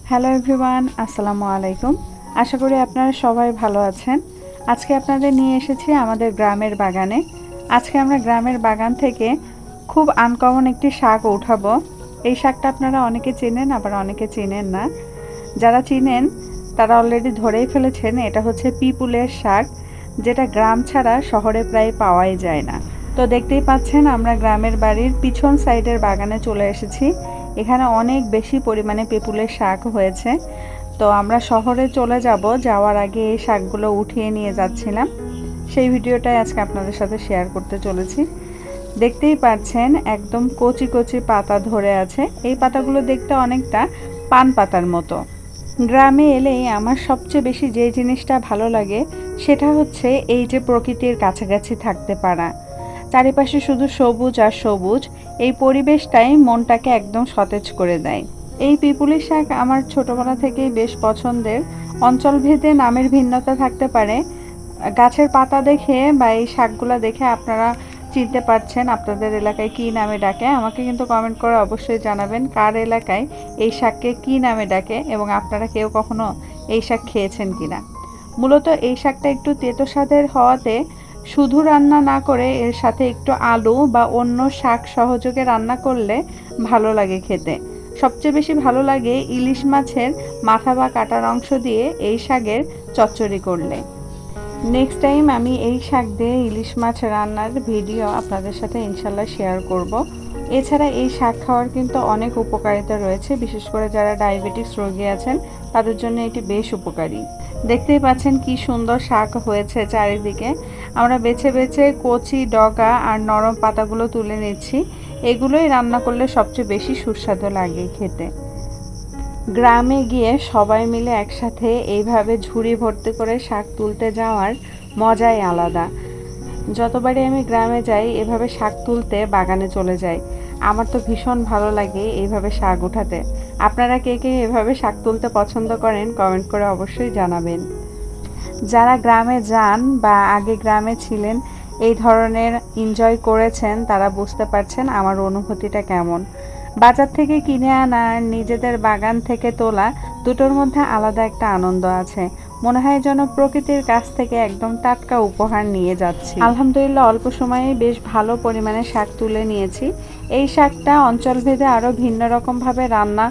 Hello everyone, আসসালামু আলাইকুম। আশা করি আপনারা সবাই ভালো আছেন। আজকে আপনাদের নিয়ে এসেছি আমাদের গ্রামের বাগানে। আজকে আমরা গ্রামের বাগান থেকে খুব আনকমন একটি শাক উঠাবো। এই শাকটা আপনারা অনেকে চেনেন, আবার অনেকে চেনেন না। যারা চিনেন তারা অলরেডি ধরেই ফেলেছেন এটা হচ্ছে পিপুলের শাক, যেটা গ্রাম ছাড়া শহরে প্রায় পাওয়াই যায় না। তো দেখতেই পাচ্ছেন আমরা গ্রামের বাড়ির পিছন সাইডের বাগানে চলে এসেছি। এখানে অনেক বেশি পরিমাণে পেঁপুলের শাক হয়েছে। তো আমরা শহরে চলে যাব, যাওয়ার আগে এই শাকগুলো উঠিয়ে নিয়ে যাচ্ছিলাম। সেই ভিডিওটাই আজকে আপনাদের সাথে শেয়ার করতে চলেছি। দেখতেই পাচ্ছেন একদম কচি কচি পাতা ধরে আছে। এই পাতাগুলো দেখতে অনেকটা পান পাতার মতো। গ্রামে এলেই আমার সবচেয়ে বেশি যে জিনিসটা ভালো লাগে সেটা হচ্ছে এই যে প্রকৃতির কাছাকাছি থাকতে পারা। চারিপাশে শুধু সবুজ আর সবুজ, এই পরিবেশটাই মনটাকে একদম সতেজ করে দেয়। এই পিপুলি শাক আমার ছোটবেলা থেকেই বেশ পছন্দের। অঞ্চলভেদে নামের ভিন্নতা থাকতে পারে। গাছের পাতা দেখে বা এই শাকগুলো দেখে আপনারা চিনতে পারছেন আপনাদের এলাকায় কী নামে ডাকে। আমাকে কিন্তু কমেন্ট করে অবশ্যই জানাবেন কার এলাকায় এই শাককে কী নামে ডাকে এবং আপনারা কেউ কখনো এই শাক খেয়েছেন কিনা। মূলত এই শাকটা একটু তেতো স্বাদের হওয়াতে শুধু রান্না না করে এর সাথে একটু আলু বা অন্য শাক সহযোগে রান্না করলে ভালো লাগে খেতে। সবচেয়ে বেশি ভালো লাগে ইলিশ মাছের মাথা বা কাটার অংশ দিয়ে এই শাকের চচ্চড়ি করলে। নেক্সট টাইম আমি এই শাক দিয়ে ইলিশ মাছ রান্নার ভিডিও আপনাদের সাথে ইনশাল্লাহ শেয়ার করব। এছাড়া এই শাক খাওয়ার কিন্তু অনেক উপকারিতা রয়েছে, বিশেষ করে যারা ডায়াবেটিস রোগী আছেন তাদের জন্য এটি বেশ উপকারী। দেখতেই পাচ্ছেন কি সুন্দর শাক হয়েছে চারিদিকে। আমরা বেছে বেছে কচি ডগা আর নরম পাতাগুলো তুলে নিচ্ছি। এগুলোই রান্না করলে সবচেয়ে বেশি সুস্বাদু লাগে খেতে। গ্রামে গিয়ে সবাই মিলে একসাথে এইভাবে ঝুড়ি ভর্তি করে শাক তুলতে যাওয়ার মজাই আলাদা। যতবারই আমি গ্রামে যাই এভাবে শাক তুলতে বাগানে চলে যাই। আমার তো ভীষণ ভালো লাগে এইভাবে শাক উঠাতে। আপনারা কে কে এভাবে শাক তুলতে পছন্দ করেন কমেন্ট করে অবশ্যই জানাবেন। যারা গ্রামে যান বা আগে গ্রামে ছিলেন, এই ধরনের এনজয় করেছেন, তারা বুঝতে পারছেন আমার অনুভূতিটা কেমন। বাজার থেকে কিনে আনা আর নিজেদের বাগান থেকে তোলা দুটোর মধ্যে আলাদা একটা আনন্দ আছে। মনে হয় যেন প্রকৃতির কাছ থেকে একদম টাটকা উপহার নিয়ে যাচ্ছি। আলহামদুলিল্লাহ অল্প সময়ে বেশ ভালো পরিমাণে শাক তুলে নিয়েছি। এই শাকটা অঞ্চলভেদে আরও ভিন্ন রকমভাবে রান্না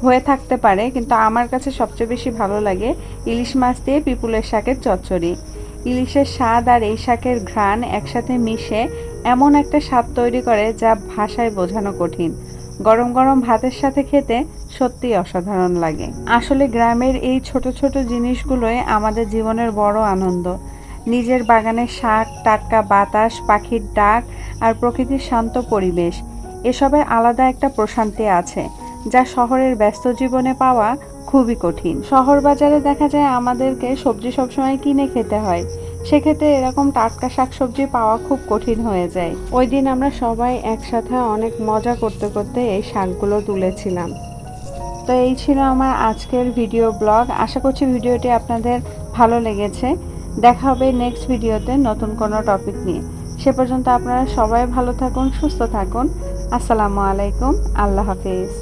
হয়ে থাকতে পারে, কিন্তু আমার কাছে সবচেয়ে বেশি ভালো লাগে ইলিশ মাছ দিয়ে পিপুলের শাকের চচ্চড়ি। ইলিশের স্বাদ আর এই শাকের ঘ্রাণ একসাথে মিশে এমন একটা স্বাদ তৈরি করে যা ভাষায় বোঝানো কঠিন। গরম গরম ভাতের সাথে খেতে সত্যিই অসাধারণ লাগে। আসলে গ্রামের এই ছোট ছোট জিনিসগুলোই আমাদের জীবনের বড় আনন্দ। নিজের বাগানের শাক, টাটকা বাতাস, পাখির ডাক আর প্রকৃতির শান্ত পরিবেশ, এসবের আলাদা একটা প্রশান্তি আছে যা শহরের ব্যস্ত জীবনে পাওয়া খুবই কঠিন। শহর বাজারে দেখা যায় আমাদেরকে সবজি সবসময় কিনে খেতে হয়, সেক্ষেত্রে এরকম টাটকা শাকসবজি পাওয়া খুব কঠিন হয়ে যায়। ওই দিন আমরা সবাই একসাথে অনেক মজা করতে করতে এই শাকগুলো তুলেছিলাম। তো এই ছিল আমার আজকের ভিডিও ব্লগ। আশা করছি ভিডিওটি আপনাদের ভালো লেগেছে। দেখা হবে নেক্সট ভিডিওতে নতুন কোনো টপিক নিয়ে। সে পর্যন্ত আপনারা সবাই ভালো থাকুন, সুস্থ থাকুন। আসসালামু আলাইকুম, আল্লাহ হাফেজ।